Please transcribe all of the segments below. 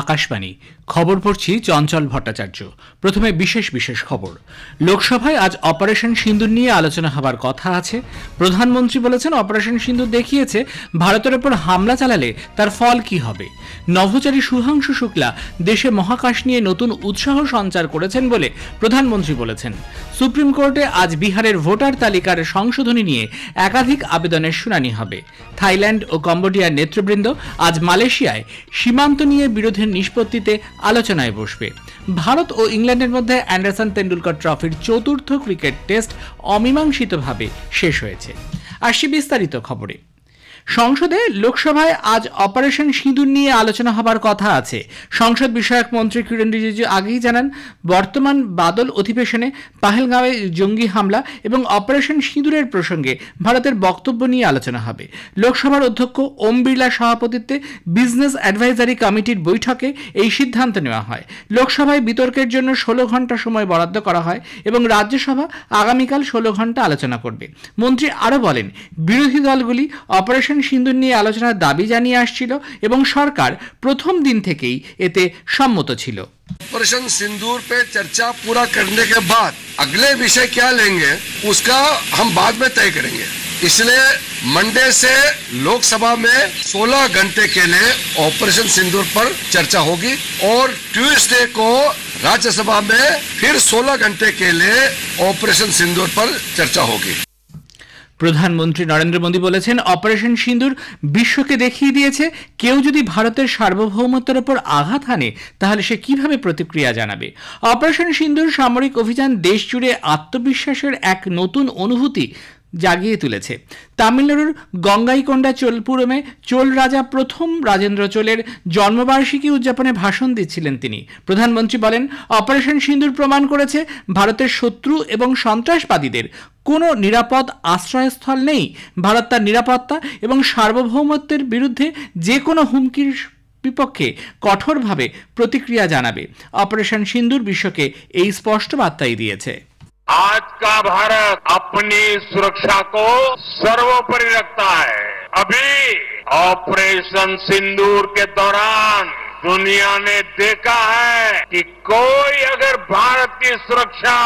আকাশবাণী খবর পড়ছি চঞ্চল ভট্টাচার্য। প্রথমে বিশেষ বিশেষ খবর। লোকসভায় আজ অপারেশন সিন্দুর নিয়ে আলোচনা হবার কথা আছে। প্রধানমন্ত্রী বলেছেন, অপারেশন সিন্দুর দেখিয়েছে ভারতের ওপর হামলা চালালে তার ফল কি হবে। নভোচারী শুভাংশু শুক্লা দেশে মহাকাশ নিয়ে নতুন উৎসাহ সঞ্চার করেছেন বলে প্রধানমন্ত্রী বলেছেন। সুপ্রিম কোর্টে আজ বিহারের ভোটার তালিকার সংশোধনী নিয়ে একাধিক আবেদনের শুনানি হবে। থাইল্যান্ড ও কম্বোডিয়ার নেতৃবৃন্দ আজ মালয়েশিয়ায় সীমান্ত নিয়ে বিরোধের নিষ্পত্তিতে আলোচনায় বসবে। ভারত ও ইংল্যান্ডের মধ্যে অ্যান্ডারসন তেন্ডুলকর ট্রফির চতুর্থ ক্রিকেট টেস্ট অমীমাংসিতভাবে শেষ হয়েছে। আসছি বিস্তারিত খবরে। সংসদে লোকসভায় আজ অপারেশন সিঁদুর নিয়ে আলোচনা হবার কথা আছে। সংসদ বিষয়ক মন্ত্রী কিরণ রিজিজু আগেই জানান, বর্তমান বাদল অধিবেশনে পাহেলগাঁওয়ে জঙ্গি হামলা এবং অপারেশন সিঁদুরের প্রসঙ্গে ভারতের বক্তব্য নিয়ে আলোচনা হবে। লোকসভার অধ্যক্ষ ওম বিড়লার সভাপতিত্বে বিজনেস অ্যাডভাইজারি কমিটির বৈঠকে এই সিদ্ধান্ত নেওয়া হয়। লোকসভায় বিতর্কের জন্য 16 ঘন্টা সময় বরাদ্দ করা হয় এবং রাজ্যসভা আগামীকাল 16 ঘন্টা আলোচনা করবে। মন্ত্রী আরও বলেন, বিরোধী দলগুলি অপারেশন সিন্দুর নিয়ে আলোচনার দাবি জানিয়ে আসছিল এবং সরকার প্রথম দিন থেকেই এতে সম্মত ছিল। ऑपरेशन सिंदूर पे चर्चा पूरा करने के बाद अगले विषय क्या लेंगे उसका हम बाद में तय करेंगे। इसलिए मंडे से लोकसभा में 16 घंटे के लिए ऑपरेशन सिंदूर पर चर्चा होगी और ट्यूसडे को राज्यसभा में फिर 16 घंटे के लिए ऑपरेशन सिंदूर पर चर्चा होगी। প্রধানমন্ত্রী নরেন্দ্র মোদী বলেছেন, অপারেশন সিঁদুর বিশ্বকে দেখিয়ে দিয়েছে কেউ যদি ভারতের সার্বভৌমত্বের উপর আঘাত হানে তাহলে সে কিভাবে প্রতিক্রিয়া জানাবে। অপারেশন সিঁদুর সামরিক অভিযান দেশ জুড়ে আত্মবিশ্বাসের এক নতুন অনুভূতি জাগিয়ে তুলেছে। তামিলনাড়ুর গঙ্গাইকোন্ডা চোলপুরমে চোল রাজা প্রথম রাজেন্দ্র চোলের জন্মবার্ষিকী উদযাপনে ভাষণ দিচ্ছিলেন তিনি। প্রধানমন্ত্রী বলেন, অপারেশন সিঁদুর প্রমাণ করেছে ভারতের শত্রু এবং সন্ত্রাসবাদীদের কোনো নিরাপদ আশ্রয়স্থল নেই। ভারত তার নিরাপত্তা এবং সার্বভৌমত্বের বিরুদ্ধে যে কোনো হুমকির বিপক্ষে কঠোরভাবে প্রতিক্রিয়া জানাবে। অপারেশন সিঁদুর বিশ্বকে এই স্পষ্ট বার্তাই দিয়েছে। आज का भारत अपनी सुरक्षा को सर्वोपरि रखता है। अभी ऑपरेशन सिंदूर के दौरान दुनिया ने देखा है कि कोई अगर भारत की सुरक्षा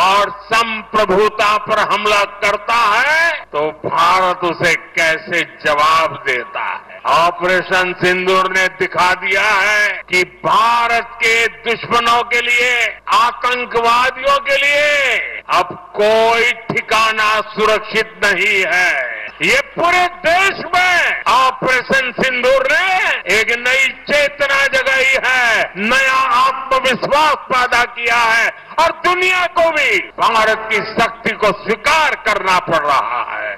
और संप्रभुता पर हमला करता है तो भारत उसे कैसे जवाब देता है। ऑपरेशन सिंदूर ने दिखा दिया है कि भारत के दुश्मनों के लिए, आतंकवादियों के लिए अब कोई ठिकाना सुरक्षित नहीं है। ये पूरे देश में ऑपरेशन सिंदूर ने एक नई चेतना जगाई है, नया आत्मविश्वास पैदा किया है और दुनिया को भी भारत की शक्ति को स्वीकार करना पड़ रहा है।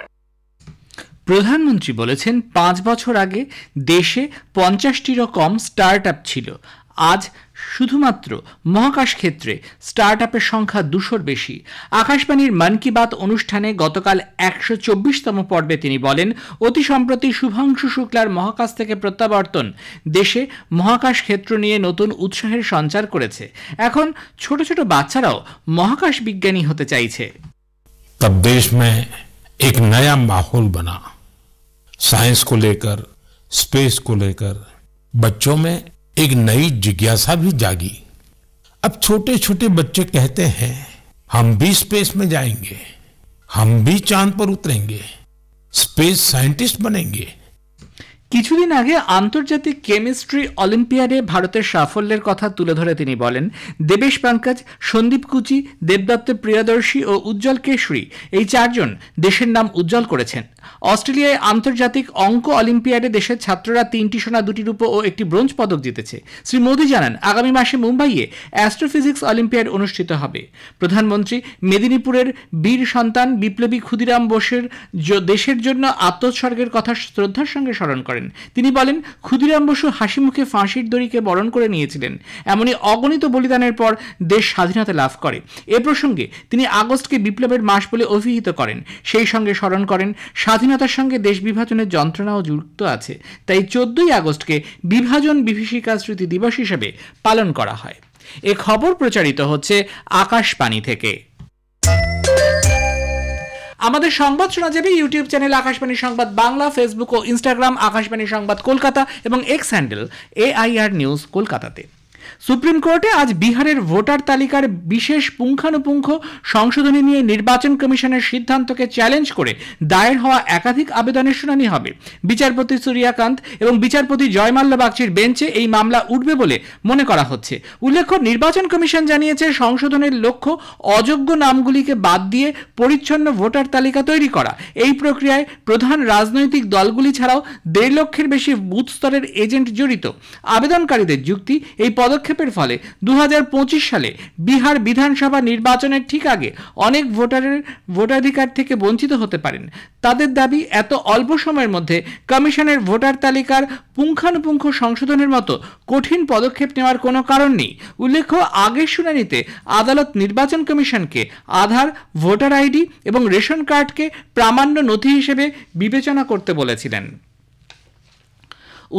প্রধানমন্ত্রী বলেছেন, 5 বছর আগে দেশে 50টিরও কম স্টার্ট আপ ছিল। আজ শুধুমাত্র মহাকাশ ক্ষেত্রে স্টার্ট আপের সংখ্যা 200-র বেশি। আকাশবাণীর মন কি বাত অনুষ্ঠানে গতকাল 124তম পর্বে তিনি বলেন, অতি সম্প্রতি শুভাংশু শুক্লার মহাকাশ থেকে প্রত্যাবর্তন দেশে মহাকাশ ক্ষেত্র নিয়ে নতুন উৎসাহের সঞ্চার করেছে। এখন ছোট ছোট বাচ্চারাও মহাকাশ বিজ্ঞানী হতে চাইছে। तब देश में एक नया माहौल बना, साइंस को लेकर, स्पेस को लेकर बच्चों में एक नई जिज्ञासा भी जागी। अब छोटे छोटे बच्चे कहते हैं, हम भी स्पेस में जाएंगे, हम भी चांद पर उतरेंगे, स्पेस साइंटिस्ट बनेंगे। কিছুদিন আগে আন্তর্জাতিক কেমিস্ট্রি অলিম্পিয়াডে ভারতের সাফল্যের কথা তুলে ধরে তিনি বলেন, দেবেশ পঙ্কজ, সন্দীপ কুচি, দেবদত্ত প্রিয়দর্শী ও উজ্জ্বল কেশরী এই 4 জন দেশের নাম উজ্জ্বল করেছেন। অস্ট্রেলিয়ায় আন্তর্জাতিক অঙ্ক অলিম্পিয়াডে দেশের ছাত্ররা 3টি সোনা, 2টি রূপো ও 1টি ব্রোঞ্জ পদক জিতেছে। শ্রী মোদী জানান, আগামী মাসে মুম্বাইয়ে অ্যাস্ট্রোফিজিক্স অলিম্পিয়াড অনুষ্ঠিত হবে। প্রধানমন্ত্রী মেদিনীপুরের বীর সন্তান বিপ্লবী ক্ষুদিরাম বোসের দেশের জন্য আত্মোৎসর্গের কথা শ্রদ্ধার সঙ্গে স্মরণ করেন। তিনি বলেন, ক্ষুদিরাম বসু হাসি মুখে ফাঁসির দড়িকে বরণ করে নিয়েছিলেন। এমনই অগণিত বলিদানের পর দেশ স্বাধীনতা লাভ করে। এ প্রসঙ্গে তিনি আগস্টকে বিপ্লবের মাস বলে অভিহিত করেন। সেই সঙ্গে স্মরণ করেন, স্বাধীনতার সঙ্গে দেশ বিভাজনের যন্ত্রণাও যুক্ত আছে। তাই 14ই আগস্টকে বিভাজন বিভীষিকা স্মৃতি দিবস হিসেবে পালন করা হয়। এ খবর প্রচারিত হচ্ছে আকাশবাণী থেকে। আমাদের সংবাদ শোনা যাবে ইউটিউব চ্যানেল আকাশবাণী সংবাদ বাংলা, ফেসবুক ও ইনস্টাগ্রাম আকাশবাণী সংবাদ কলকাতা এবং এক্স হ্যান্ডেল AIR নিউজ কলকাতাতে। সুপ্রিম কোর্টে আজ বিহারের ভোটার তালিকার বিশেষ পুঙ্খানুপুঙ্খ সংশোধনী নিয়ে নির্বাচন কমিশনের সিদ্ধান্তকে চ্যালেঞ্জ করে দায়ের হওয়া একাধিক আবেদনের শুনানি হবে। বিচারপতি সূর্যকান্ত এবং বিচারপতি জয়মাল্য বাগচির বেঞ্চে এই মামলা উঠবে বলে মনে করা হচ্ছে। উল্লেখ্য, নির্বাচন কমিশন জানিয়েছে সংশোধনের লক্ষ্য অযোগ্য নামগুলিকে বাদ দিয়ে পরিচ্ছন্ন ভোটার তালিকা তৈরি করা। এই প্রক্রিয়ায় প্রধান রাজনৈতিক দলগুলি ছাড়াও 1.5 লক্ষের বেশি বুথ স্তরের এজেন্ট জড়িত। আবেদনকারীদের যুক্তি, এই পদক্ষেপের ফলে 2025 সালে বিহার বিধানসভা নির্বাচনের ঠিক আগে অনেক ভোটারের ভোটাধিকার থেকে বঞ্চিত হতে পারেন। তাদের দাবি, এত অল্প সময়ের মধ্যে কমিশনের ভোটার তালিকার পুঙ্খানুপুঙ্খ সংশোধনের মতো কঠিন পদক্ষেপ নেওয়ার কোনো কারণ নেই। উল্লেখ্য, আগের শুনানিতে আদালত নির্বাচন কমিশনকে আধার, ভোটার আইডি এবং রেশন কার্ডকে প্রামাণ্য নথি হিসেবে বিবেচনা করতে বলেছিলেন।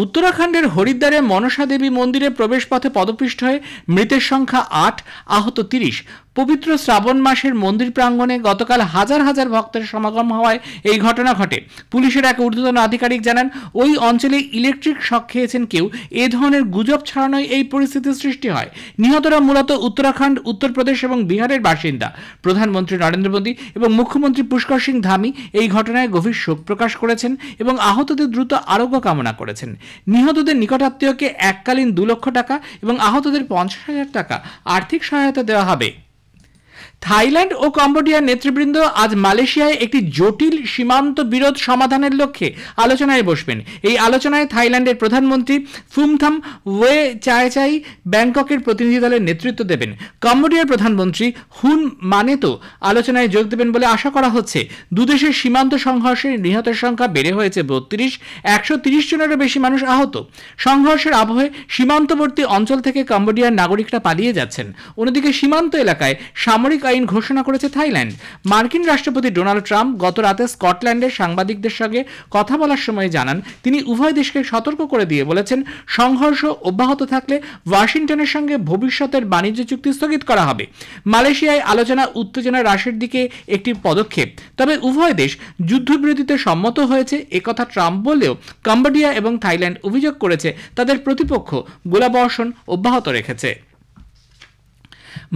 উত্তরাখণ্ডের হরিদ্বারে মনসা দেবী মন্দিরে প্রবেশপথে পদপিষ্ট হয়ে মৃতের সংখ্যা 8, আহত 30। পবিত্র শ্রাবণ মাসের মন্দির প্রাঙ্গণে গতকাল হাজার হাজার ভক্তের সমাগম হওয়ায় এই ঘটনা ঘটে। পুলিশের এক ঊর্ধ্বতন আধিকারিক জানান, ওই অঞ্চলে ইলেকট্রিক শক খেয়েছেন কেউ। এ ধরনের গুজব ছড়ানোয় এই পরিস্থিতির সৃষ্টি হয়। নিহতরা মূলত উত্তরাখণ্ড, উত্তরপ্রদেশ এবং বিহারের বাসিন্দা। প্রধানমন্ত্রী নরেন্দ্র মোদী এবং মুখ্যমন্ত্রী পুষ্কর সিং ধামি এই ঘটনায় গভীর শোক প্রকাশ করেছেন এবং আহতদের দ্রুত আরোগ্য কামনা করেছেন। নিহতদের নিকটাত্মীয়কে এককালীন 2 লক্ষ টাকা এবং আহতদের 50,000 টাকা আর্থিক সহায়তা দেওয়া হবে। থাইল্যান্ড ও কম্বোডিয়ার নেতৃবৃন্দ আজ মালয়েশিয়ায় একটি জটিল সীমান্ত বিরোধ সমাধানের লক্ষ্যে আলোচনায় বসবেন। এই আলোচনায় থাইল্যান্ডের প্রধানমন্ত্রী ফুমথাম ওয়ে চায়চাই ব্যাংককের প্রতিনিধি দলের নেতৃত্ব দেবেন। কম্বোডিয়ার প্রধানমন্ত্রী হুন মানেতো আলোচনায় যোগ দেবেন বলে আশা করা হচ্ছে। দুদেশের সীমান্ত সংঘর্ষে নিহতের সংখ্যা বেড়ে হয়েছে 32, 130 জনেরও বেশি মানুষ আহত। সংঘর্ষের আবহে সীমান্তবর্তী অঞ্চল থেকে কম্বোডিয়ার নাগরিকরা পালিয়ে যাচ্ছেন। অন্যদিকে সীমান্ত এলাকায় সামরিক আইন ঘোষণা করেছে থাইল্যান্ড। মার্কিন রাষ্ট্রপতি ডোনাল্ড ট্রাম্প গত রাতে স্কটল্যান্ডের সাংবাদিকদের সঙ্গে কথা বলার সময় জানান, তিনি উভয় দেশকে সতর্ক করে দিয়ে বলেছেন, সংঘর্ষ অব্যাহত থাকলে ওয়াশিংটনের সঙ্গে ভবিষ্যতের বাণিজ্য চুক্তি স্থগিত করা হবে। মালয়েশিয়ায় আলোচনা উত্তেজনা হ্রাসের দিকে একটি পদক্ষেপ, তবে উভয় দেশ যুদ্ধবিরতিতে সম্মত হয়েছে একথা ট্রাম্প বললেও কম্বোডিয়া এবং থাইল্যান্ড অভিযোগ করেছে তাদের প্রতিপক্ষ গোলাবর্ষণ অব্যাহত রেখেছে।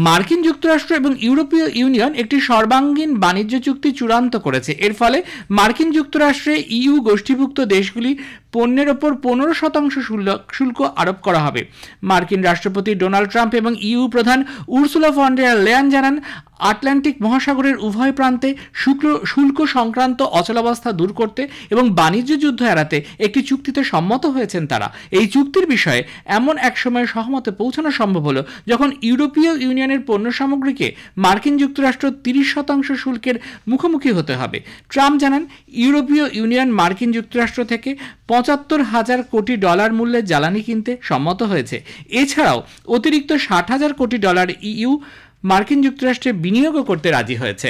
মার্কিন যুক্তরাষ্ট্র এবং ইউরোপীয় ইউনিয়ন একটি সর্বাঙ্গীন বাণিজ্য চুক্তি চূড়ান্ত করেছে। এর ফলে মার্কিন যুক্তরাষ্ট্রে EU গোষ্ঠীভুক্ত দেশগুলি পণ্যের ওপর 15% শুল্ক আরোপ করা হবে। মার্কিন রাষ্ট্রপতি ডোনাল্ড ট্রাম্প এবং EU প্রধান উর্সুলা ফন ডের লেয়ান জানান, আটলান্টিক মহাসাগরের উভয় প্রান্তে শুল্ক সংক্রান্ত অচলাবস্থা দূর করতে এবং বাণিজ্য যুদ্ধ এড়াতে একটি চুক্তিতে সম্মত হয়েছেন তারা। এই চুক্তির বিষয়ে এমন এক সময়ে সহমতে পৌঁছানো সম্ভব হলো যখন ইউরোপীয় ইউনিয়নের পণ্য সামগ্রীকে মার্কিন যুক্তরাষ্ট্র 30% শুল্কের মুখোমুখি হতে হবে। ট্রাম্প জানান, ইউরোপীয় ইউনিয়ন মার্কিন যুক্তরাষ্ট্র থেকে $75,000 কোটি মূল্যের জ্বালানি কিনতে সম্মত হয়েছে। এছাড়াও অতিরিক্ত $60,000 কোটি EU মার্কিন যুক্তরাষ্ট্রে বিনিয়োগও করতে রাজি হয়েছে।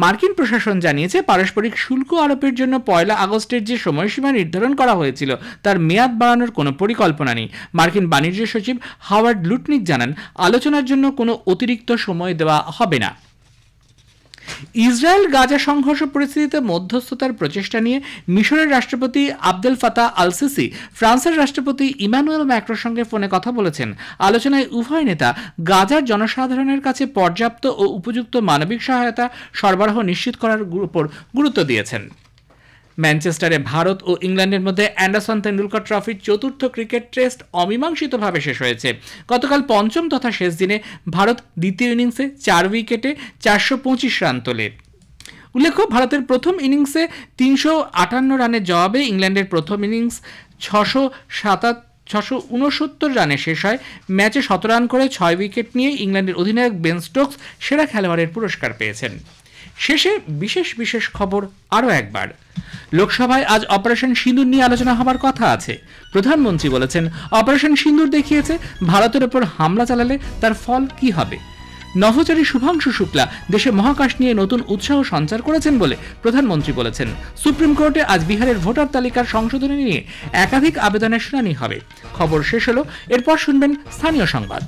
মার্কিন প্রশাসন জানিয়েছে, পারস্পরিক শুল্ক আরোপের জন্য 1 আগস্টের যে সময়সীমা নির্ধারণ করা হয়েছিল তার মেয়াদ বাড়ানোর কোনো পরিকল্পনা নেই। মার্কিন বাণিজ্য সচিব হাওয়ার্ড লুটনিক জানান, আলোচনার জন্য কোনো অতিরিক্ত সময় দেওয়া হবে না। ইসরায়েল গাজা সংঘর্ষ পরিস্থিতিতে মধ্যস্থতার প্রচেষ্টা নিয়ে মিশরের রাষ্ট্রপতি আবদেল ফাতাহ আল সিসি ফ্রান্সের রাষ্ট্রপতি ইমানুয়েল ম্যাক্রোর সঙ্গে ফোনে কথা বলেছেন। আলোচনায় উভয় নেতা গাজার জনসাধারণের কাছে পর্যাপ্ত ও উপযুক্ত মানবিক সহায়তা সরবরাহ নিশ্চিত করার উপর গুরুত্ব দিয়েছেন। ম্যানচেস্টারে ভারত ও ইংল্যান্ডের মধ্যে অ্যান্ডারসন তেন্ডুলকর ট্রফির চতুর্থ ক্রিকেট টেস্ট অমীমাংসিতভাবে শেষ হয়েছে। গতকাল পঞ্চম তথা শেষ দিনে ভারত দ্বিতীয় ইনিংসে 4 উইকেটে 425 রান তোলে। উল্লেখ্য, ভারতের প্রথম ইনিংসে 358 রানের জবাবে ইংল্যান্ডের প্রথম ইনিংস 669 রানে শেষ হয়। ম্যাচে 17 রান করে 6 উইকেট নিয়ে ইংল্যান্ডের অধিনায়ক বেন স্টোকস সেরা খেলোয়াড়ের পুরস্কার পেয়েছেন। শেষে বিশেষ খবর আরও একবার। লোকসভায় আজ অপারেশন সিঁদুর নিয়ে আলোচনা হবার কথা আছে। প্রধানমন্ত্রী বলেছেন, অপারেশন সিঁদুর দেখিয়েছে ভারতের ওপর হামলা চালালে তার ফল কি হবে। নভোচারী শুভাংশু শুক্লা দেশে মহাকাশ নিয়ে নতুন উৎসাহ সঞ্চার করেছেন বলে প্রধানমন্ত্রী বলেছেন। সুপ্রিম কোর্টে আজ বিহারের ভোটার তালিকার সংশোধনী নিয়ে একাধিক আবেদনের শুনানি হবে। খবর শেষ হলো, এরপর শুনবেন স্থানীয় সংবাদ।